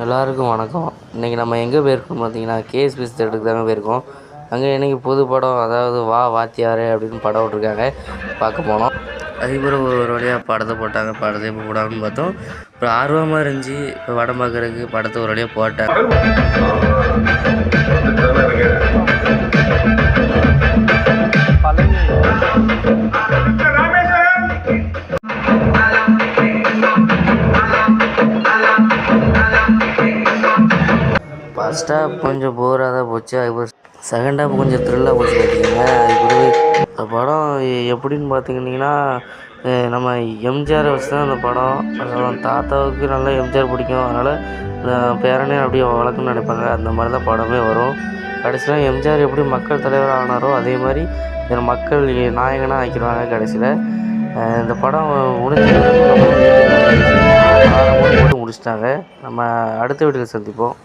எல்லாருக்கும் வணக்கம். இன்றைக்கி நம்ம எங்கே போயிருக்கோம் பார்த்தீங்கன்னா, கேஎஸ்பிஎஸ் தேட்டருக்கு தாங்க போயிருக்கோம். அங்கே இன்றைக்கி புது படம், அதாவது வா வாத்தியாரே அப்படின்னு படம் விட்ருக்காங்க, பார்க்க போனோம். அதுக்கப்புறம் ஒரு வழியாக படத்தை போட்டாங்க. படத்தை எப்போ போடாங்கன்னு பார்த்தோம். அப்புறம் ஆர்வமாக இருந்துச்சு இப்போ படம் பார்க்குறதுக்கு. படத்தை ஒரு வழியாக போட்டாங்க. ஃபர்ஸ்ட் ஹாஃப் கொஞ்சம் போராக தான் போச்சு. அதுக்கப்புறம் செகண்ட் ஹாஃப் கொஞ்சம் த்ரில்லாக போச்சு பார்த்திங்கன்னா. அதுக்கப்புறம் இந்த படம் எப்படின்னு பார்த்திங்கன்னா, நம்ம எம்ஜிஆரை வச்சு தான் அந்த படம். அப்புறம் தாத்தாவுக்கு நல்லா எம்ஜிஆர் பிடிக்கும், அதனால் பேரனே அப்படியே வளர்க்கணும்னு நினைப்பாங்க. அந்த மாதிரி தான் படமே வரும். கடைசியில் எம்ஜிஆர் எப்படி மக்கள் தலைவராக ஆனாரோ அதே மாதிரி மக்கள் நாயகனாக ஆக்கிடுவாங்க கடைசியில். இந்த படம் போட்டு முடிச்சிட்டாங்க. நம்ம அடுத்த வீடியோவில் சந்திப்போம்.